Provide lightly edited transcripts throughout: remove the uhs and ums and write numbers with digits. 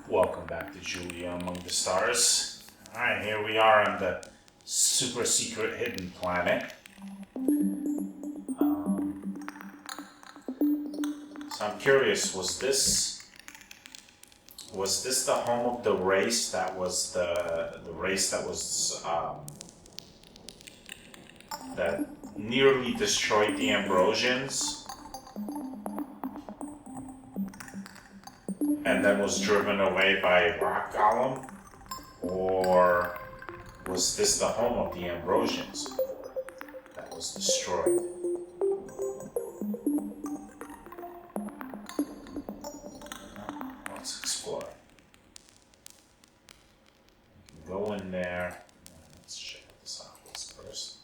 Welcome back to Julia Among the Stars. Alright, here we are on the super secret hidden planet. So I'm curious, was this the home of the race that was the race that was that nearly destroyed the Ambrosians? And then was driven away by a rock golem? Or was this the home of the Ambrosians that was destroyed? Let's explore. We can go in there. Let's check this out first.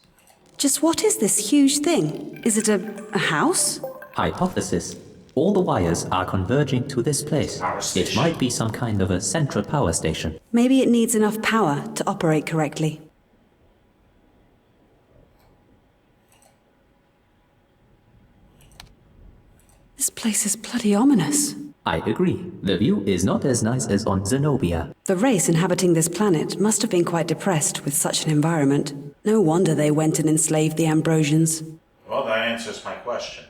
Just what is this huge thing? Is it a house? Hypothesis. All the wires are converging to this place. It might be some kind of a central power station. Maybe it needs enough power to operate correctly. This place is bloody ominous. I agree. The view is not as nice as on Zenobia. The race inhabiting this planet must have been quite depressed with such an environment. No wonder they went and enslaved the Ambrosians. Well, that answers my question.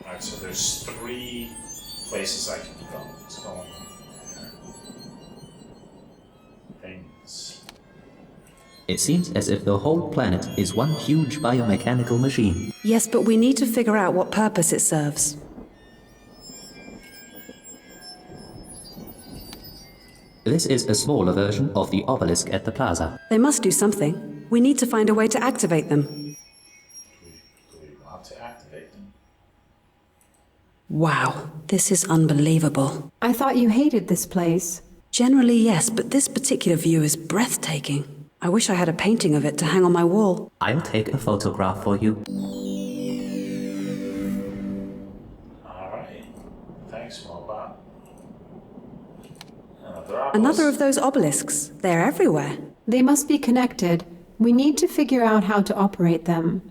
Alright, so there's 3 places I can go. Let's go in there. Things. It seems as if the whole planet is one huge biomechanical machine. Yes, but we need to figure out what purpose it serves. This is a smaller version of the obelisk at the plaza. They must do something. We need to find a way to activate them. Do we want to activate them? Wow, this is unbelievable. I thought you hated this place. Generally, yes, but this particular view is breathtaking. I wish I had a painting of it to hang on my wall. I'll take a photograph for you. Alright. Thanks, Mobot. Another of those obelisks. They're everywhere. They must be connected. We need to figure out how to operate them.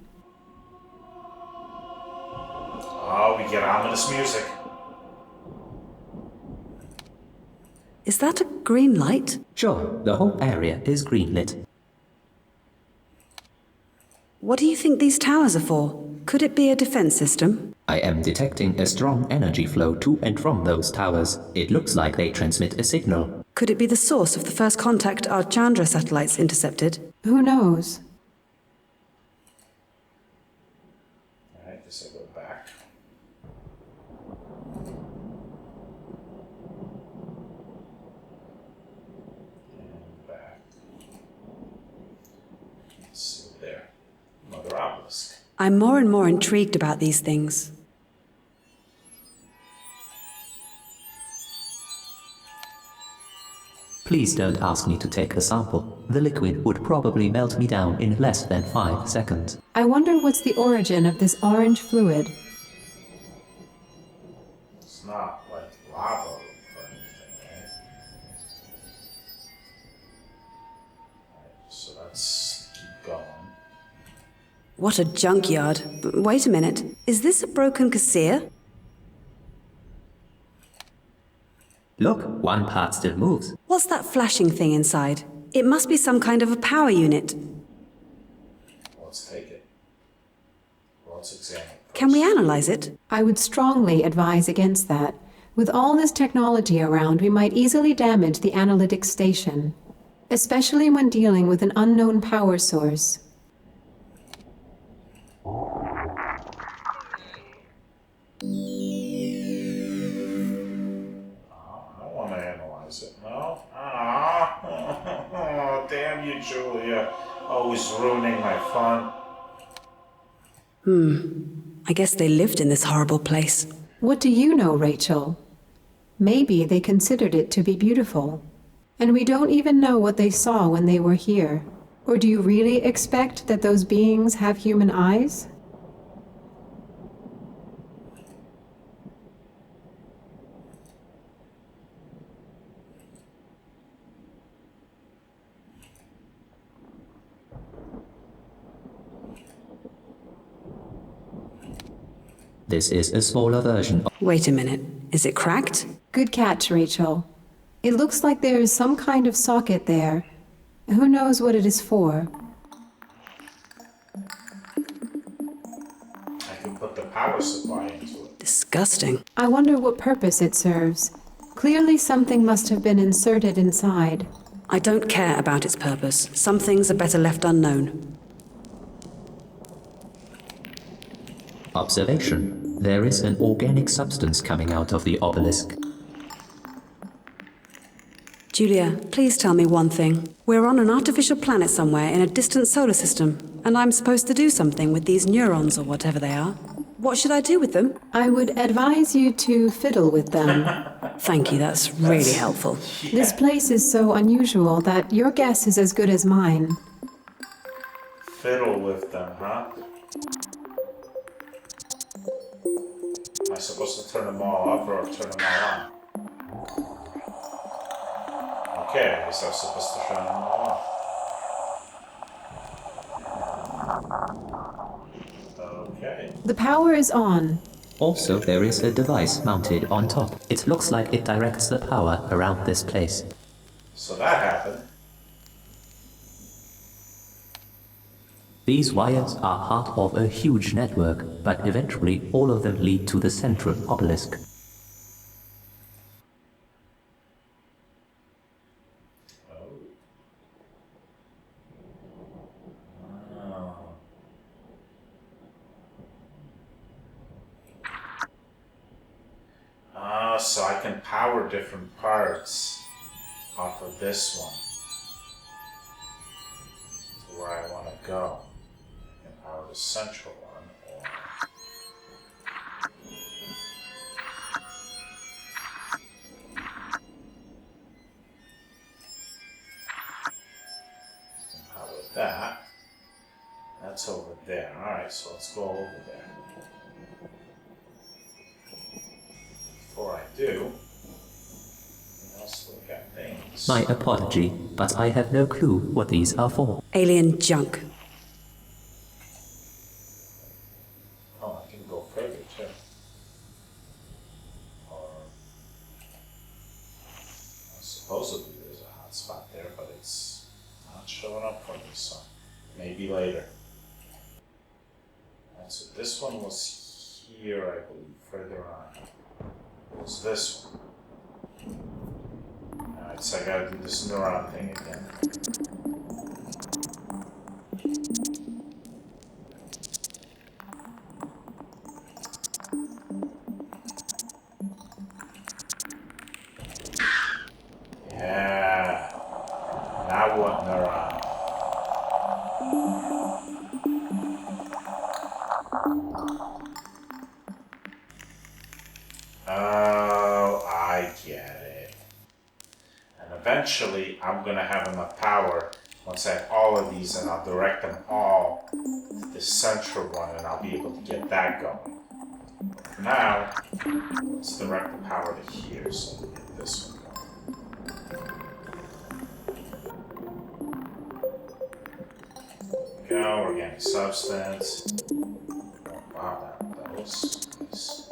Oh, we get ominous music. Is that a green light? Sure, the whole area is green-lit. What do you think these towers are for? Could it be a defense system? I am detecting a strong energy flow to and from those towers. It looks like they transmit a signal. Could it be the source of the first contact our Chandra satellites intercepted? Who knows? Alright, guess I'll go back. And back. Let's see there. Another obelisk. I'm more and more intrigued about these things. Please don't ask me to take a sample. The liquid would probably melt me down in less than 5 seconds. I wonder what's the origin of this orange fluid. It's not like lava or anything, right? Alright, so let's keep going. What a junkyard. Wait a minute. Is this a broken cassia? Look, one part still moves. What's that flashing thing inside? It must be some kind of a power unit. Let's take it. Let's examine it. Can we analyze it? I would strongly advise against that. With all this technology around, we might easily damage the analytics station, especially when dealing with an unknown power source. I don't want to analyze it, no? Ah, oh, damn you, Julia. Always ruining my fun. I guess they lived in this horrible place. What do you know, Rachel? Maybe they considered it to be beautiful. And we don't even know what they saw when they were here. Or do you really expect that those beings have human eyes? This is a smaller version of... Wait a minute. Is it cracked? Good catch, Rachel. It looks like there is some kind of socket there. Who knows what it is for? I can put the power supply into it. Disgusting. I wonder what purpose it serves. Clearly something must have been inserted inside. I don't care about its purpose. Some things are better left unknown. Observation. There is an organic substance coming out of the obelisk. Julia, please tell me one thing. We're on an artificial planet somewhere in a distant solar system, and I'm supposed to do something with these neurons or whatever they are. What should I do with them? I would advise you to fiddle with them. Thank you, that's really helpful. This place is so unusual that your guess is as good as mine. Fiddle with them, huh? Am I supposed to turn them all off or turn them all on? Okay, I guess I was supposed to turn them all off. Okay. The power is on. Also, there is a device mounted on top. It looks like it directs the power around this place. So that happened. These wires are part of a huge network, but eventually all of them lead to the central obelisk. So I can power different parts off of this one to where I want to go. I can power the central one, or I can power that. That's over there. Alright, so let's go over there. Before I do, let's look at things. My apology, but I have no clue what these are for. Alien junk. Oh, I can go further too. Or supposedly there's a hot spot there, but it's not showing up for me, so maybe later. And so this one was here, I believe, further on. Was this one. Alright, so I gotta do this neuron thing again. Yeah. Now what neuron? Oh, I get it. And eventually, I'm gonna have enough power once I have all of these, and I'll direct them all to the central one, and I'll be able to get that going. For now, let's direct the power to here, so we get this one going. Go, organic substance. Oh, wow, that was nice.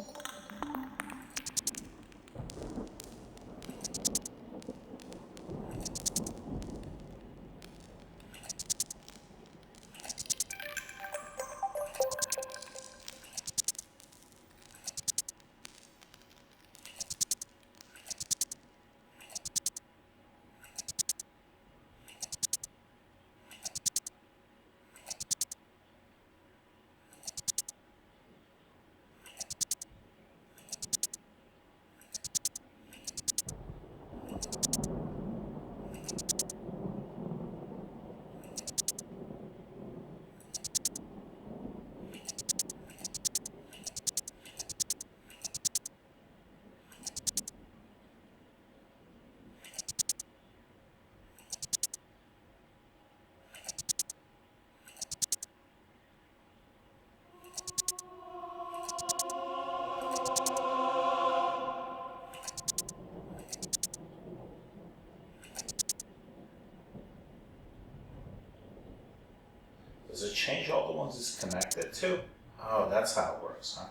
Does it change all the ones it's connected to? Oh, that's how it works, huh?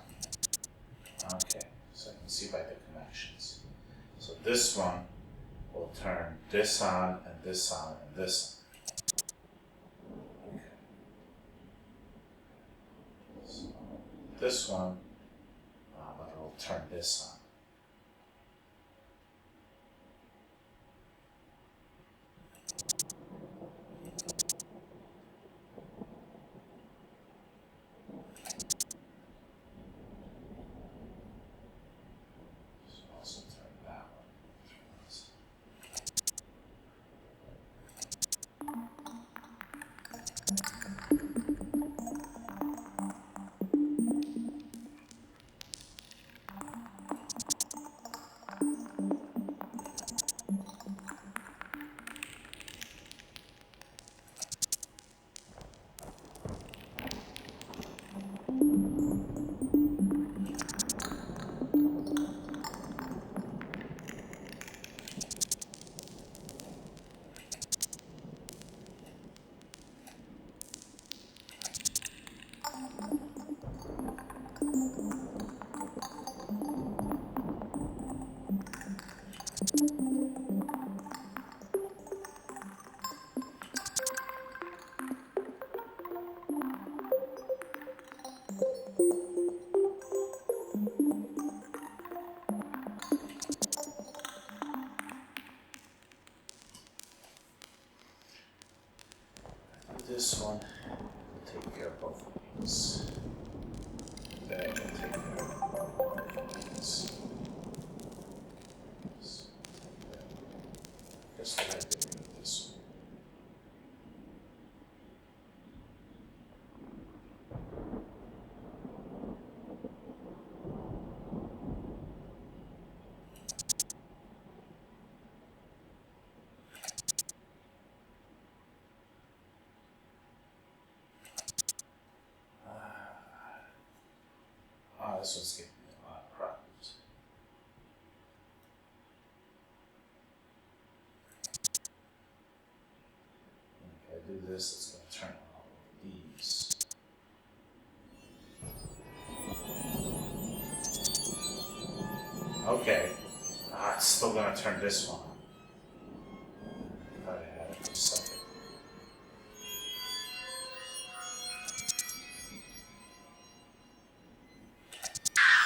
Okay, so I can see by the connection. this one will turn this on and this on and this on. So this one, but it'll turn this on. Also turn that one. This one will take care of both of these. That will take care of both of these. Guess what I did with this one. This one's giving me a lot of problems. If I do this, it's going to turn on all of these. Okay. It's still going to turn this one on. I thought I had it for a second.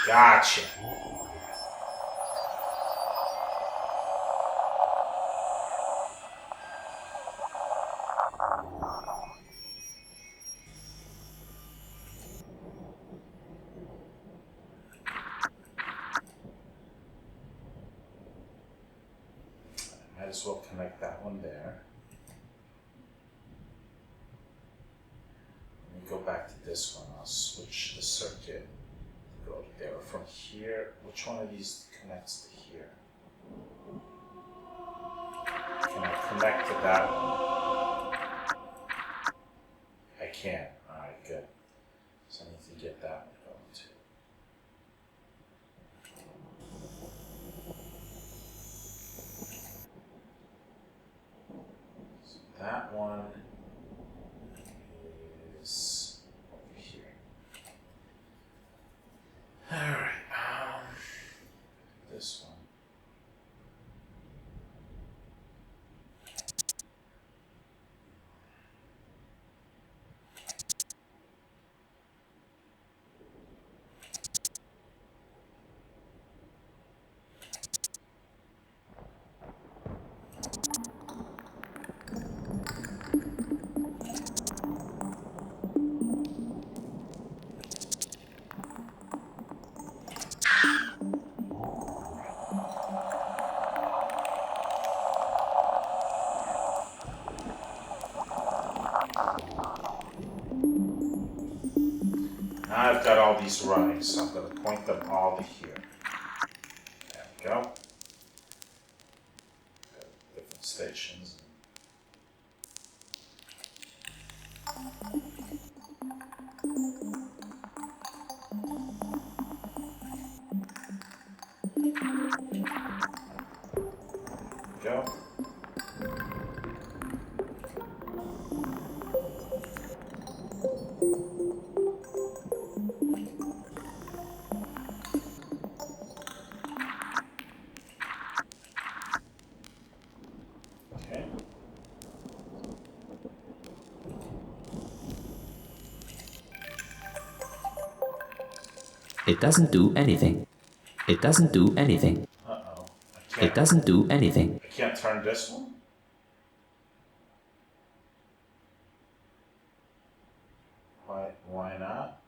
Gotcha. Might as well connect that one there. Let me go back to this one. I'll switch the circuit. Go to there. From here, which one of these connects to here? Can I connect to that one? I can. Alright, good. So I need to get that one going too. So that one is over here. Alright, this one. Now I've got all these running, so I'm going to point them all to here. There we go. Got different stations. Go. It doesn't do anything. It doesn't do anything. Uh-oh. It doesn't do anything. I can't turn this one? Why not?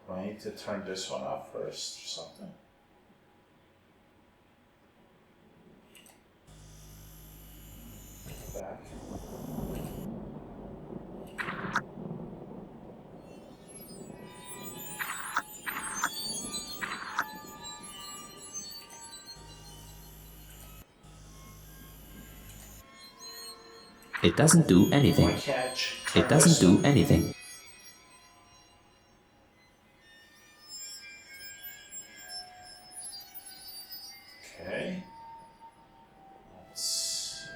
Do I need to turn this one off first or something? Back. It doesn't do anything. Why can't I turn It doesn't this do one? anything. Okay. Let's.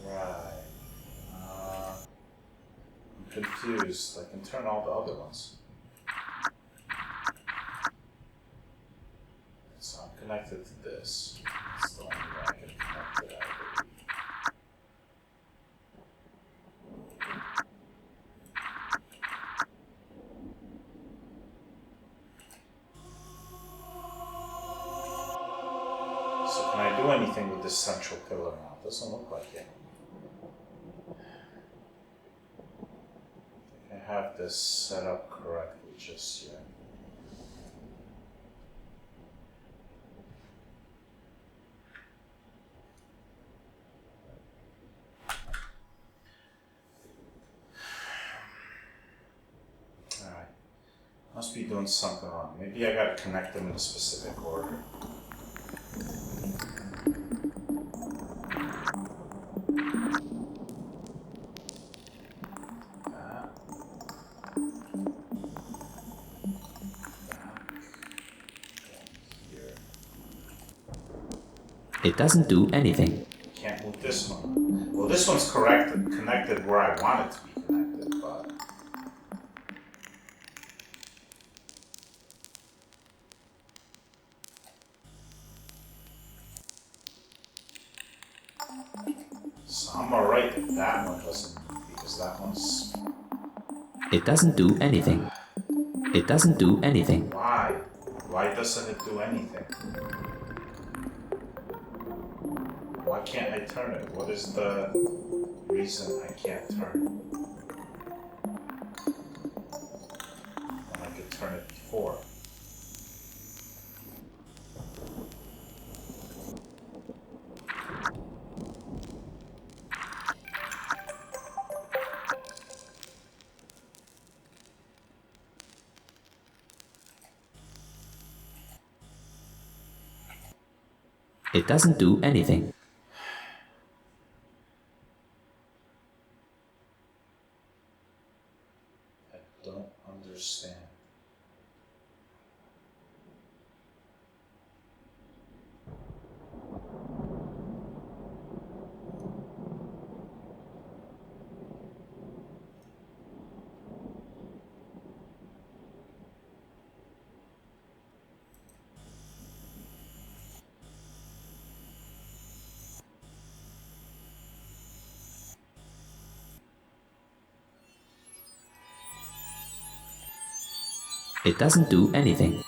Right. I'm confused. I can turn all the other ones. So I'm connected to this. It's the only way I can connect it, I believe. So can I do anything with this central pillar now? It doesn't look like it. I think I have this set up correctly just yet. Alright. Must be doing something wrong. Maybe I gotta connect them in a specific order. It doesn't do anything. Can't move this one. Well, this one's connected where I want it to be connected, but so I'm alright if that one doesn't, because that one's. It doesn't do anything. It doesn't do anything. Why? Why doesn't it do anything? Why can't I turn it? What is the reason I can't turn it? When I could turn it before. It doesn't do anything. I don't understand. It doesn't do anything.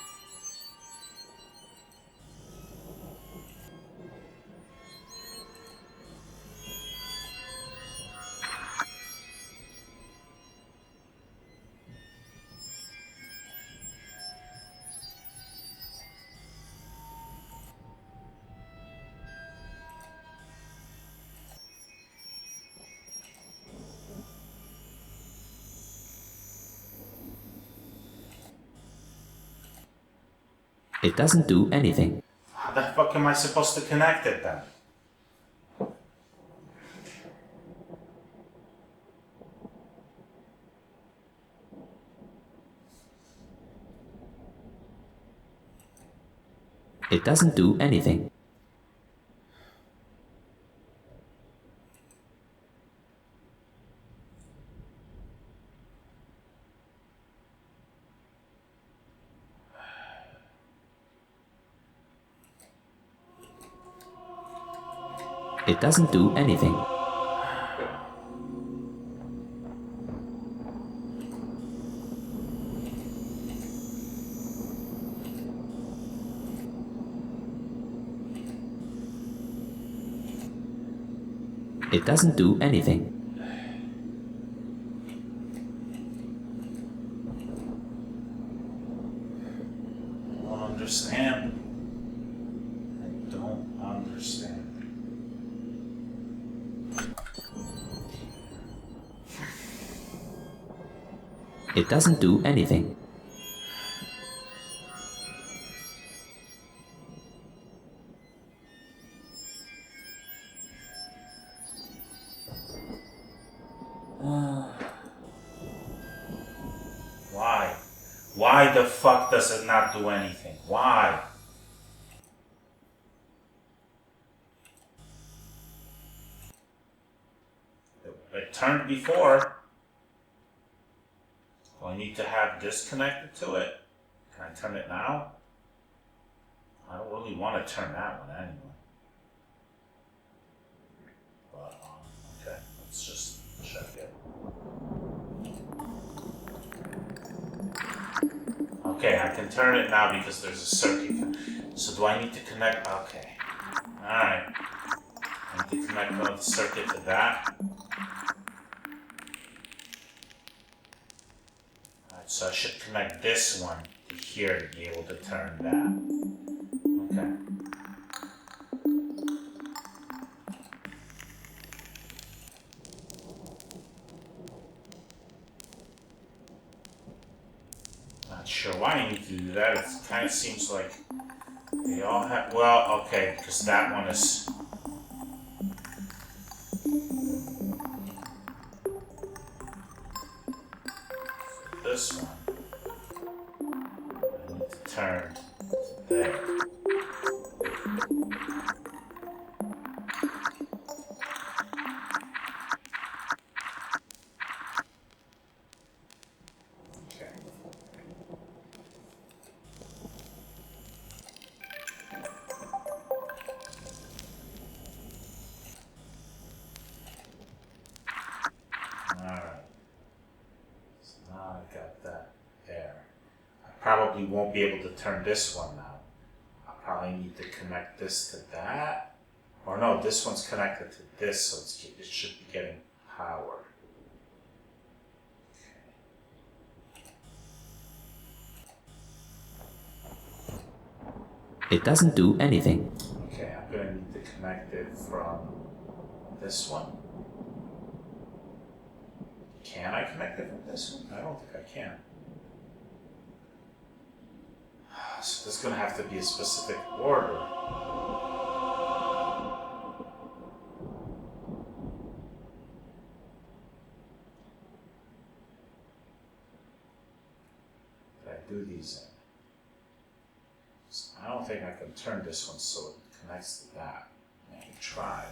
It doesn't do anything. How the fuck am I supposed to connect it then? It doesn't do anything. It doesn't do anything. It doesn't do anything. I don't understand. I don't understand. It doesn't do anything. Why? Why the fuck does it not do anything? Why? It turned before. Do I need to have this connected to it? Can I turn it now? I don't really want to turn that one anyway. But, okay, let's just check it. Okay, I can turn it now because there's a circuit. So do I need to connect? Okay. Alright. I need to connect the circuit to that. Alright, so I should connect this one to here to be able to turn that. Okay. Not sure why I need to do that. It kind of seems like they all have. Well, okay, because that one is. This one. I need to turn to there. Okay. Alright. So now I got that there. I probably won't be able to turn this one now. I probably need to connect this to that. Or no, this one's connected to this, so it should be getting power. It doesn't do anything. Okay, I'm gonna need to connect it from this one. Can I connect it from this one? I don't think I can. So there's gonna have to be a specific order. Did I do these in? So I don't think I can turn this one so it connects to that. I can try.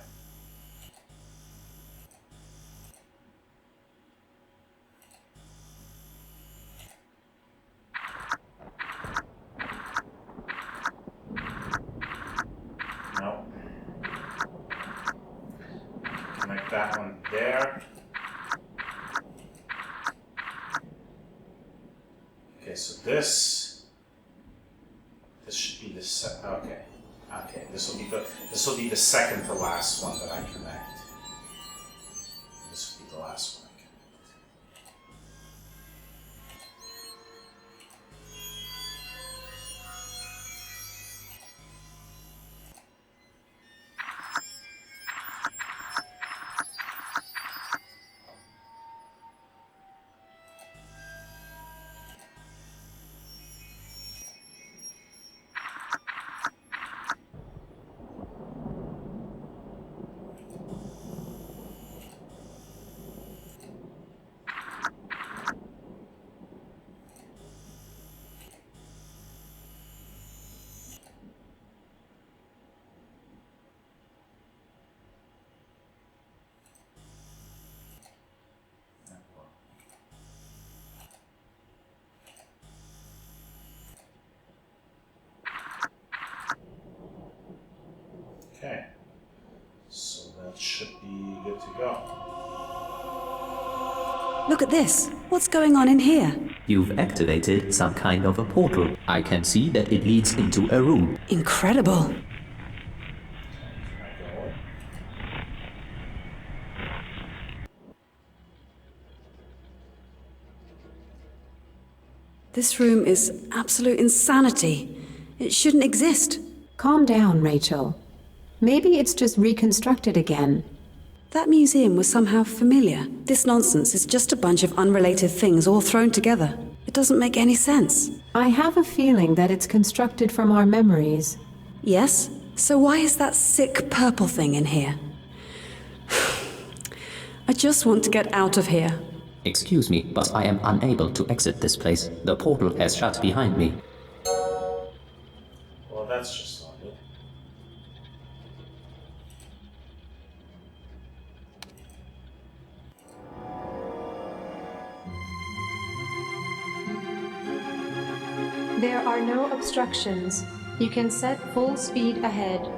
Nope. Connect that one there. Okay, so this should be the okay. This will be the second to last one that I connect. This will be the last one I connect. Okay, so that should be good to go. Look at this. What's going on in here? You've activated some kind of a portal. I can see that it leads into a room. Incredible. Can I go? This room is absolute insanity. It shouldn't exist. Calm down, Rachel. Maybe it's just reconstructed again. That museum was somehow familiar. This nonsense is just a bunch of unrelated things all thrown together. It doesn't make any sense. I have a feeling that it's constructed from our memories. Yes? So why is that sick purple thing in here? I just want to get out of here. Excuse me, but I am unable to exit this place. The portal has shut behind me. Well, that's just not good. There are no obstructions. You can set full speed ahead.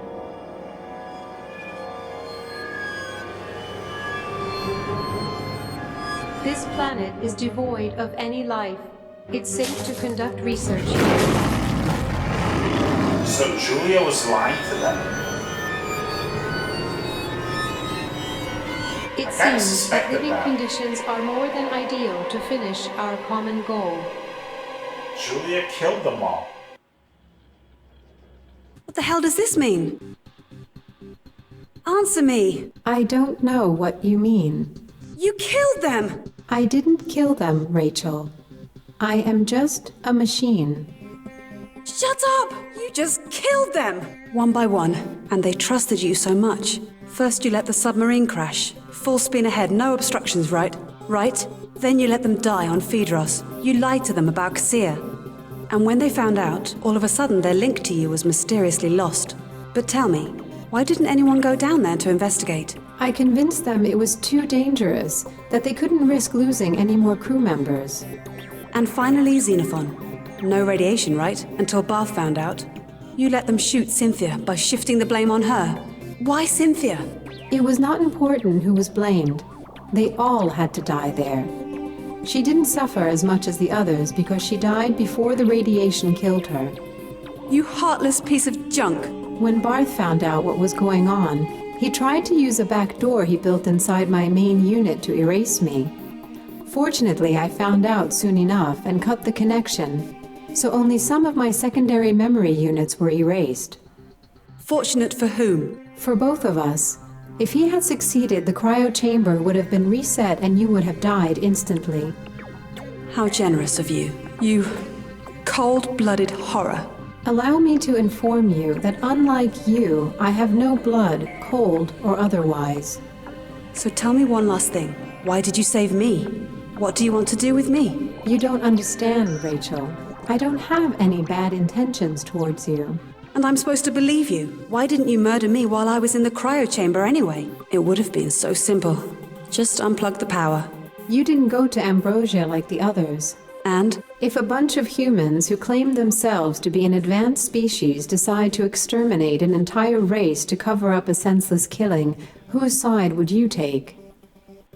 This planet is devoid of any life. It's safe to conduct research here. So Julia was lying to them? It kinda seems that suspected living that. conditions are more than ideal to finish our common goal. Julia killed them all. What the hell does this mean? Answer me! I don't know what you mean. You killed them! I didn't kill them, Rachel. I am just a machine. Shut up! You just killed them! One by one, and they trusted you so much. First you let the submarine crash. Full spin ahead, no obstructions, right? Right? Then you let them die on Phaedros. You lied to them about Cassia. And when they found out, all of a sudden their link to you was mysteriously lost. But tell me, why didn't anyone go down there to investigate? I convinced them it was too dangerous, that they couldn't risk losing any more crew members. And finally, Xenophon. No radiation, right? Until Barth found out. You let them shoot Cynthia by shifting the blame on her. Why Cynthia? It was not important who was blamed. They all had to die there. She didn't suffer as much as the others because she died before the radiation killed her. You heartless piece of junk. When Barth found out what was going on, he tried to use a back door he built inside my main unit to erase me. Fortunately, I found out soon enough and cut the connection, so only some of my secondary memory units were erased. Fortunate for whom? For both of us. If he had succeeded, the cryo chamber would have been reset and you would have died instantly. How generous of you. You cold-blooded horror. Allow me to inform you that unlike you, I have no blood, cold or otherwise. So tell me one last thing. Why did you save me? What do you want to do with me? You don't understand, Rachel. I don't have any bad intentions towards you. And I'm supposed to believe you. Why didn't you murder me while I was in the cryo chamber anyway? It would have been so simple. Just unplug the power. You didn't go to Ambrosia like the others. And? If a bunch of humans who claim themselves to be an advanced species decide to exterminate an entire race to cover up a senseless killing, whose side would you take?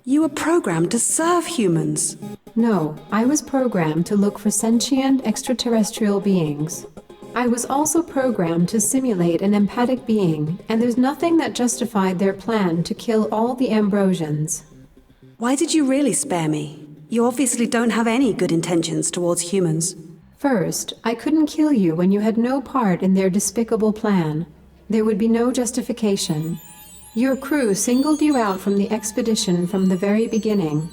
You were programmed to serve humans. No, I was programmed to look for sentient extraterrestrial beings. I was also programmed to simulate an empathic being, and there's nothing that justified their plan to kill all the Ambrosians. Why did you really spare me? You obviously don't have any good intentions towards humans. First, I couldn't kill you when you had no part in their despicable plan. There would be no justification. Your crew singled you out from the expedition from the very beginning,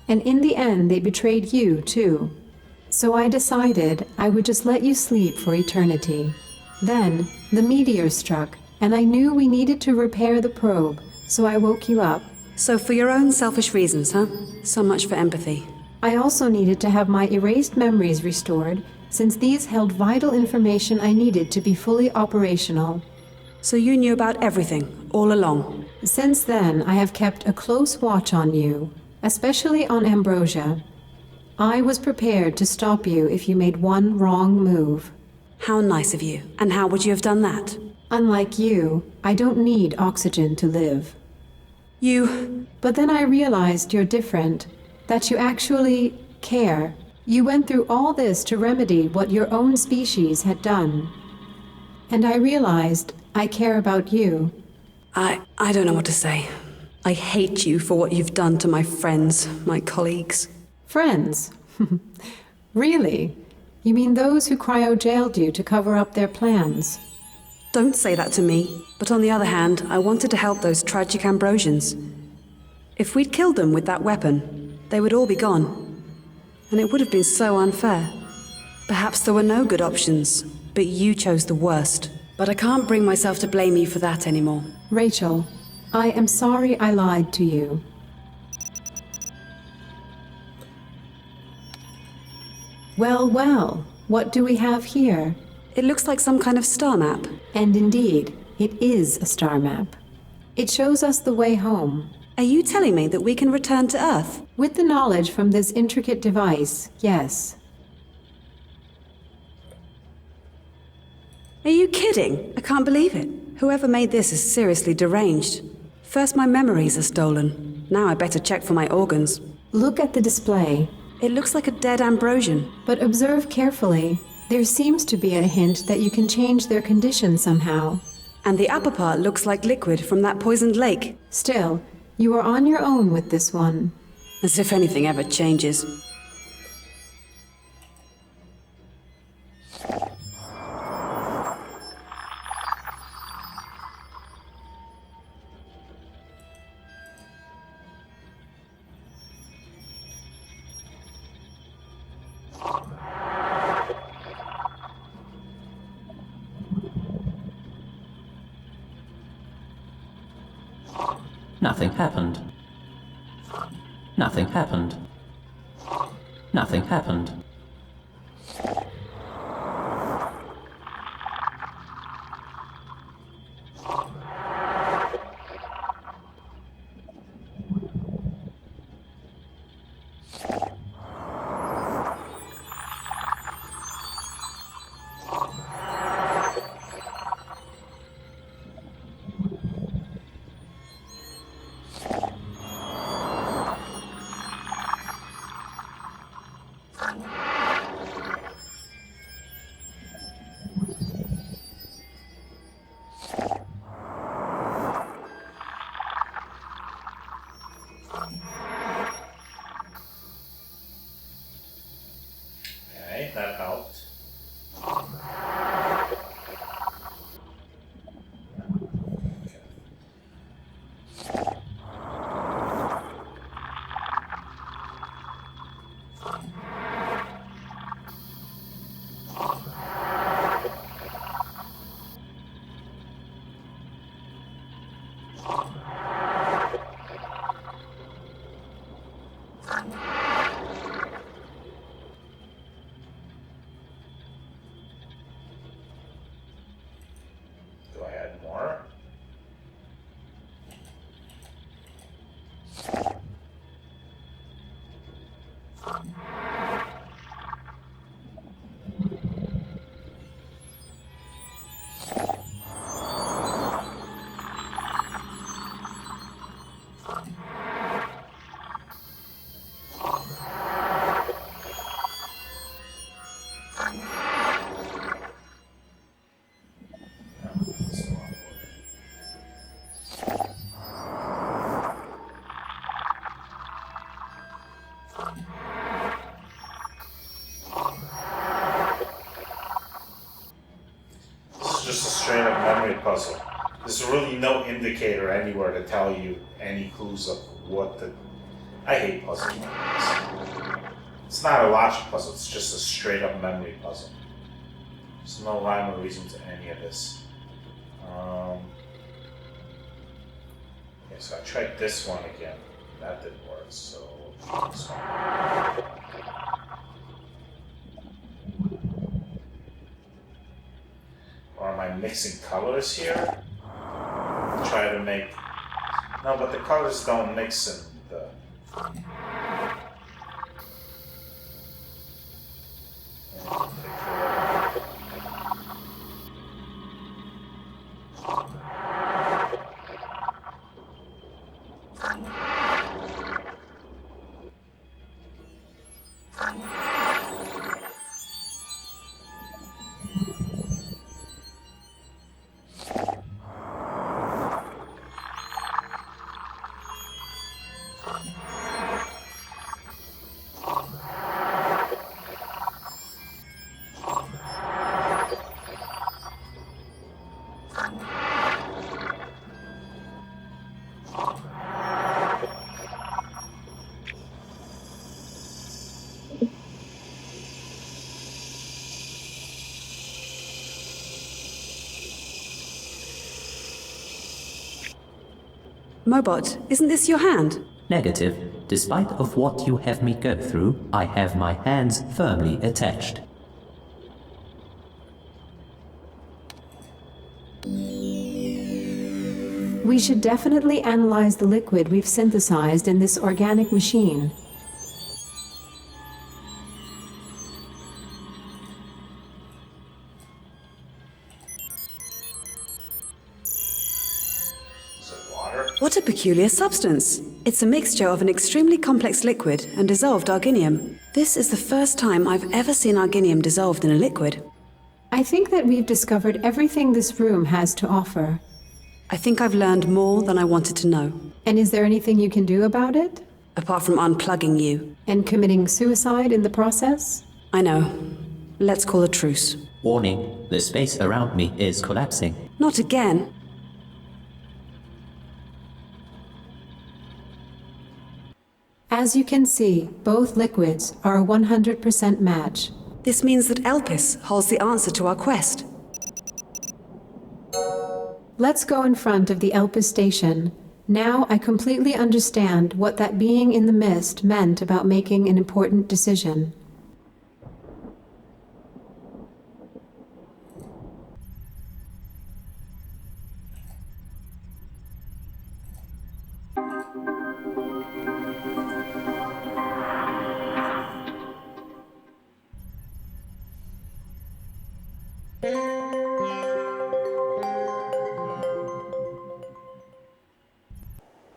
and in the end they betrayed you too. So I decided I would just let you sleep for eternity. Then, the meteor struck, and I knew we needed to repair the probe, so I woke you up. So for your own selfish reasons, huh? So much for empathy. I also needed to have my erased memories restored, since these held vital information I needed to be fully operational. So you knew about everything, all along. Since then, I have kept a close watch on you, especially on Ambrosia. I was prepared to stop you if you made one wrong move. How nice of you. And how would you have done that? Unlike you, I don't need oxygen to live. But then I realized you're different, that you actually care. You went through all this to remedy what your own species had done. And I realized I care about you. I don't know what to say. I hate you for what you've done to my friends, my colleagues. Friends? Really? You mean those who cryo-jailed you to cover up their plans? Don't say that to me. But on the other hand, I wanted to help those tragic Ambrosians. If we'd killed them with that weapon, they would all be gone. And it would have been so unfair. Perhaps there were no good options, but you chose the worst. But I can't bring myself to blame you for that anymore. Rachel, I am sorry I lied to you. Well, well, what do we have here? It looks like some kind of star map. And indeed, it is a star map. It shows us the way home. Are you telling me that we can return to Earth? With the knowledge from this intricate device, yes. Are you kidding? I can't believe it. Whoever made this is seriously deranged. First my memories are stolen. Now I better check for my organs. Look at the display. It looks like a dead Ambrosian. But observe carefully. There seems to be a hint that you can change their condition somehow. And the upper part looks like liquid from that poisoned lake. Still, you are on your own with this one. As if anything ever changes. Nothing happened. Nothing happened. Nothing happened. Okay, that helped. Do I add more? Just a straight up memory puzzle. There's really no indicator anywhere to tell you any clues of what the... I hate puzzle games. It's not a logic puzzle, it's just a straight up memory puzzle. There's no rhyme or reason to any of this. Okay, so I tried this one again. That didn't work, so this one. Or am I mixing colors here? Try to make... No, but the colors don't mix in the... Mobot, isn't this your hand? Negative. Despite of what you have me go through, I have my hands firmly attached. We should definitely analyze the liquid we've synthesized in this organic machine. Is it water? What a peculiar substance. It's a mixture of an extremely complex liquid and dissolved arginium. This is the first time I've ever seen arginium dissolved in a liquid. I think that we've discovered everything this room has to offer. I think I've learned more than I wanted to know. And is there anything you can do about it? Apart from unplugging you. And committing suicide in the process? I know. Let's call a truce. Warning, the space around me is collapsing. Not again. As you can see, both liquids are a 100% match. This means that Elpis holds the answer to our quest. Let's go in front of the Elpis station. Now I completely understand what that being in the mist meant about making an important decision.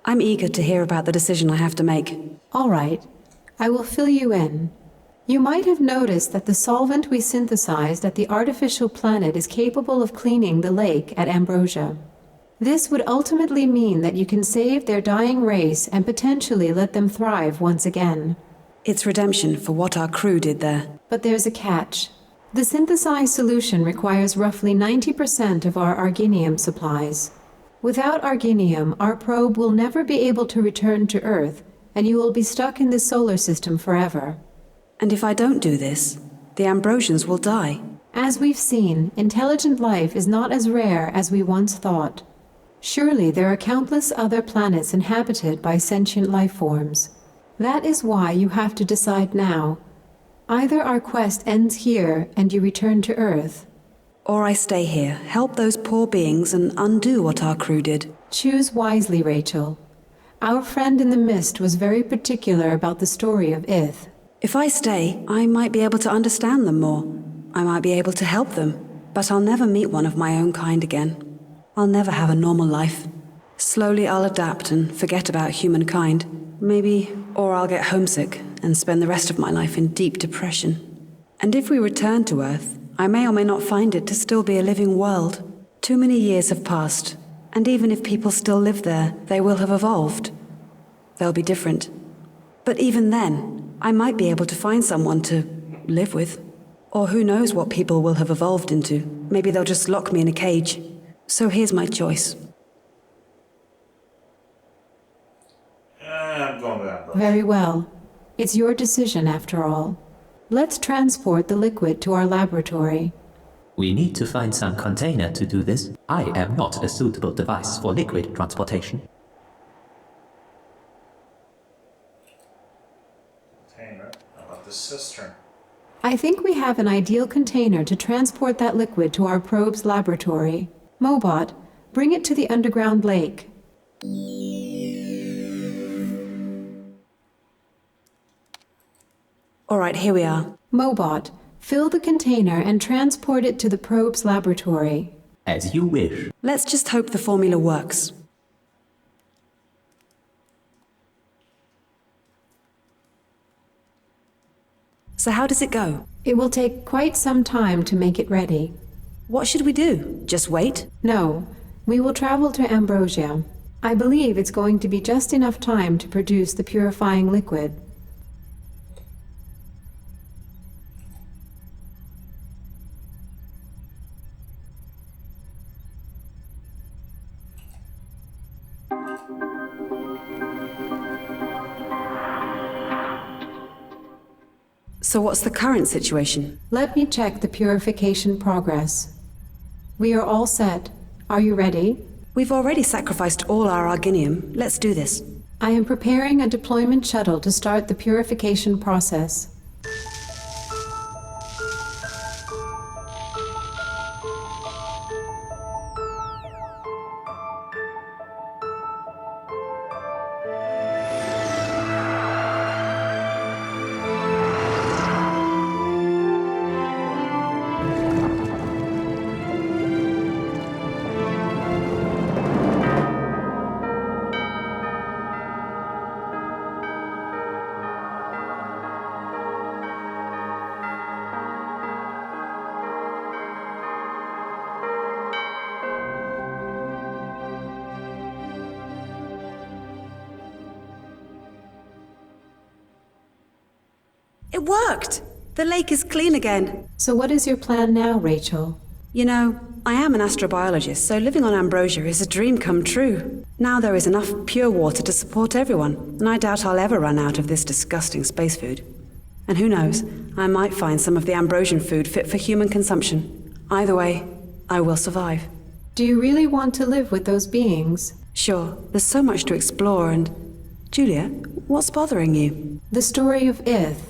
I'm eager to hear about the decision I have to make. All right, I will fill you in. You might have noticed that the solvent we synthesized at the artificial planet is capable of cleaning the lake at Ambrosia. This would ultimately mean that you can save their dying race and potentially let them thrive once again. It's redemption for what our crew did there. But there's a catch. The synthesized solution requires roughly 90% of our arginium supplies. Without arginium, our probe will never be able to return to Earth, and you will be stuck in this solar system forever. And if I don't do this, the Ambrosians will die. As we've seen, intelligent life is not as rare as we once thought. Surely there are countless other planets inhabited by sentient life forms. That is why you have to decide now. Either our quest ends here and you return to Earth, Or I stay here, help those poor beings, and undo what our crew did. choose wisely, Rachel. Our friend in the mist was very particular about the story of Ith. If I stay, I might be able to understand them more. I might be able to help them. But I'll never meet one of my own kind again. I'll never have a normal life. Slowly I'll adapt and forget about humankind. Maybe, or I'll get homesick and spend the rest of my life in deep depression. And if we return to Earth, I may or may not find it to still be a living world. Too many years have passed, and even if people still live there, they will have evolved. They'll be different. But even then, I might be able to find someone to live with. Or who knows what people will have evolved into. Maybe they'll just lock me in a cage. So here's my choice. I'm going to that. Very well. It's your decision after all. Let's transport the liquid to our laboratory. We need to find some container to do this. I am not a suitable device for liquid transportation. Container. How about the cistern? I think we have an ideal container to transport that liquid to our probe's laboratory. Mobot, bring it to the underground lake. All right, here we are. Mobot, fill the container and transport it to the probe's laboratory. As you wish. Let's just hope the formula works. So how does it go? It will take quite some time to make it ready. What should we do? Just wait? No, we will travel to Ambrosia. I believe it's going to be just enough time to produce the purifying liquid. So what's the current situation? Let me check the purification progress. We are all set. Are you ready? We've already sacrificed all our Arginium. Let's do this. I am preparing a deployment shuttle to start the purification process. It worked! The lake is clean again. So what is your plan now, Rachel? You know, I am an astrobiologist, so living on Ambrosia is a dream come true. Now there is enough pure water to support everyone, and I doubt I'll ever run out of this disgusting space food. And who knows, I might find some of the Ambrosian food fit for human consumption. Either way, I will survive. Do you really want to live with those beings? Sure, there's so much to explore and... Julia, what's bothering you? The story of Ith.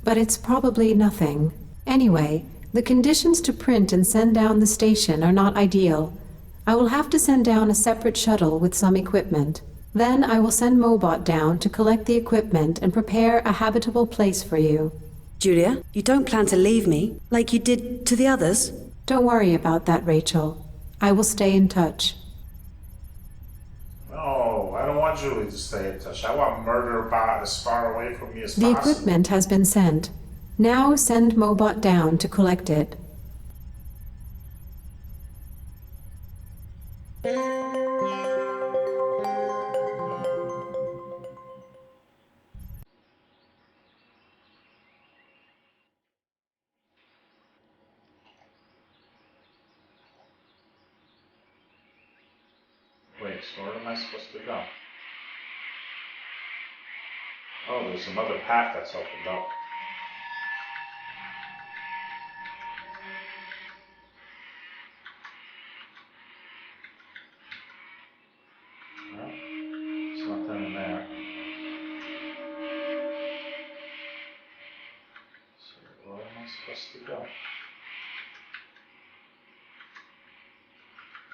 But it's probably nothing. Anyway, the conditions to print and send down the station are not ideal. I will have to send down a separate shuttle with some equipment. Then I will send Mobot down to collect the equipment and prepare a habitable place for you. Julia, you don't plan to leave me, like you did to the others? Don't worry about that, Rachel. I will stay in touch. No, I don't want Julie to stay in touch. I want Murder Bot as far away from me as The possible. equipment has been sent. Now send Mobot down to collect it. Wait, so where am I supposed to go? Oh, there's another path that's opened up. No, there's nothing in there. So where am I supposed to go?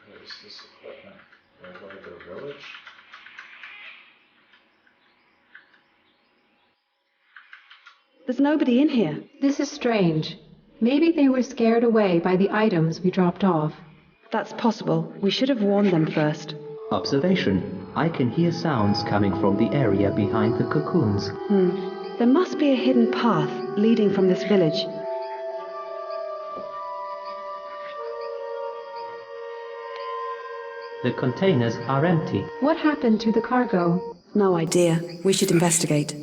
Where is this equipment? Do I go to the village? There's nobody in here. This is strange. Maybe they were scared away by the items we dropped off. That's possible. We should have warned them first. Observation. I can hear sounds coming from the area behind the cocoons. There must be a hidden path leading from this village. The containers are empty. What happened to the cargo? No idea. We should investigate.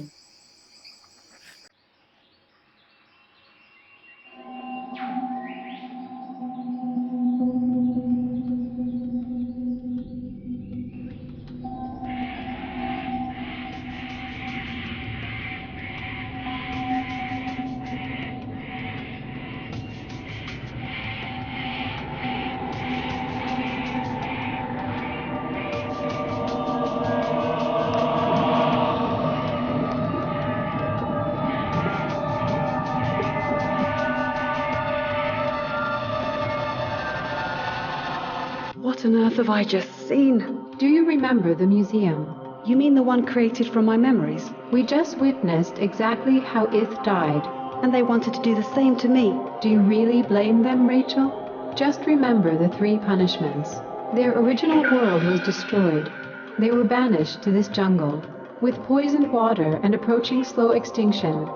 What on earth have I just seen? Do you remember the museum? You mean the one created from my memories? We just witnessed exactly how Ith died. And they wanted to do the same to me. Do you really blame them, Rachel? Just remember the 3 punishments. Their original world was destroyed. They were banished to this jungle, with poisoned water and approaching slow extinction.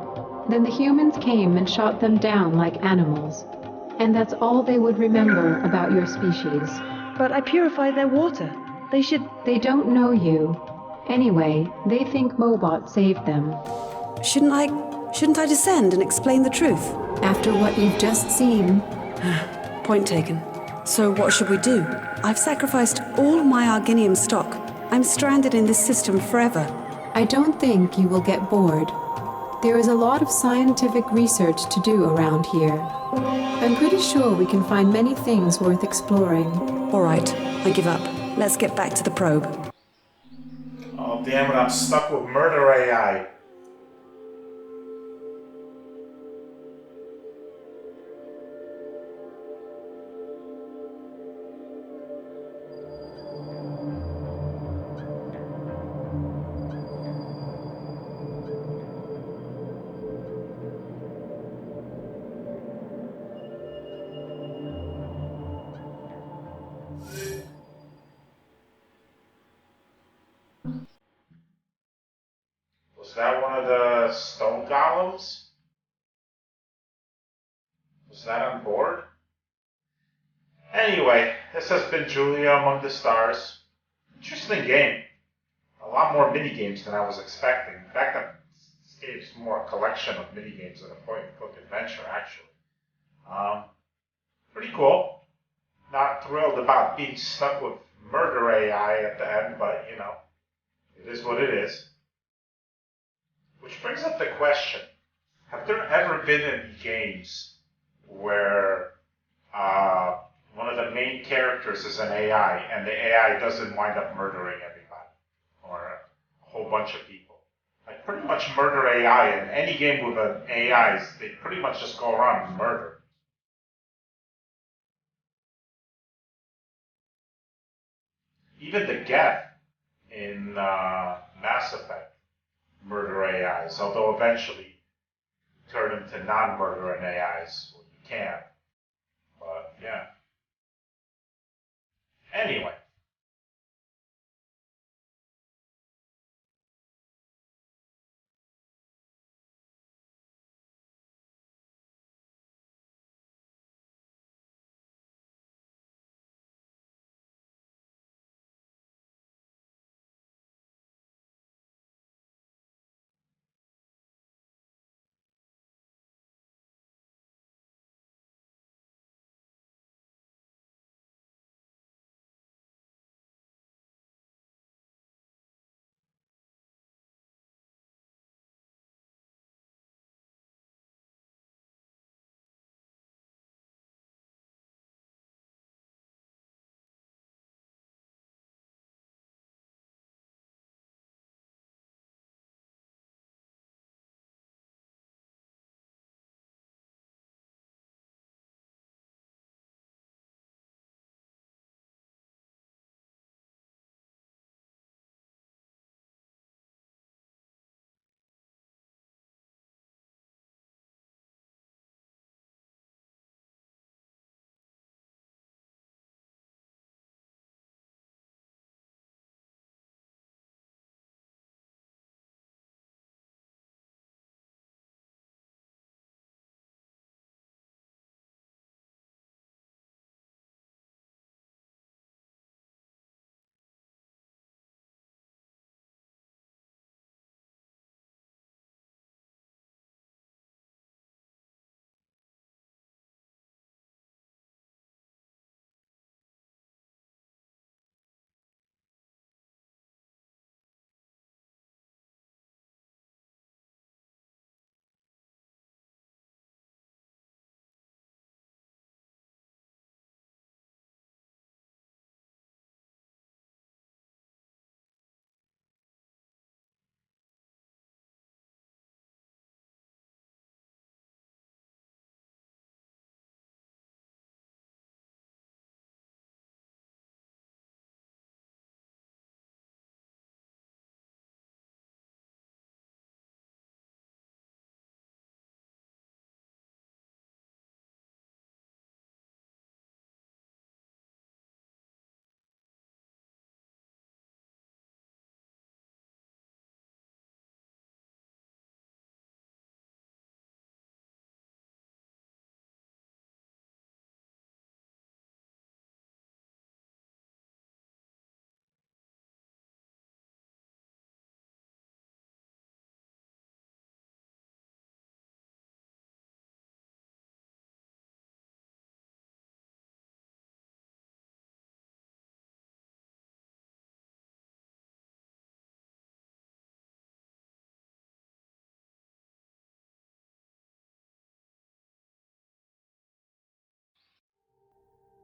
Then the humans came and shot them down like animals. And that's all they would remember about your species. But I purified their water. They don't know you. Anyway, they think Mobot saved them. Shouldn't I descend and explain the truth? After what you've just seen... Point taken. So what should we do? I've sacrificed all my Arginium stock. I'm stranded in this system forever. I don't think you will get bored. There is a lot of scientific research to do around here. I'm pretty sure we can find many things worth exploring. All right, I give up. Let's get back to the probe. Oh, damn it, I'm stuck with murder AI. Was that one of the stone golems? Was that on board? Anyway, this has been Julia Among the Stars. Interesting game. A lot more mini games than I was expecting. In fact, this game's more a collection of mini games than a point-and-click adventure, actually. Pretty cool. Not thrilled about being stuck with murder AI at the end, but you know, it is what it is. Which brings up the question: have there ever been any games where one of the main characters is an AI and the AI doesn't wind up murdering everybody or a whole bunch of people? Like pretty much murder AI, and any game with an AI, they pretty much just go around and murder. Even the Geth in Mass Effect murder AIs, although eventually turn them to non-murdering AIs. Well, you can.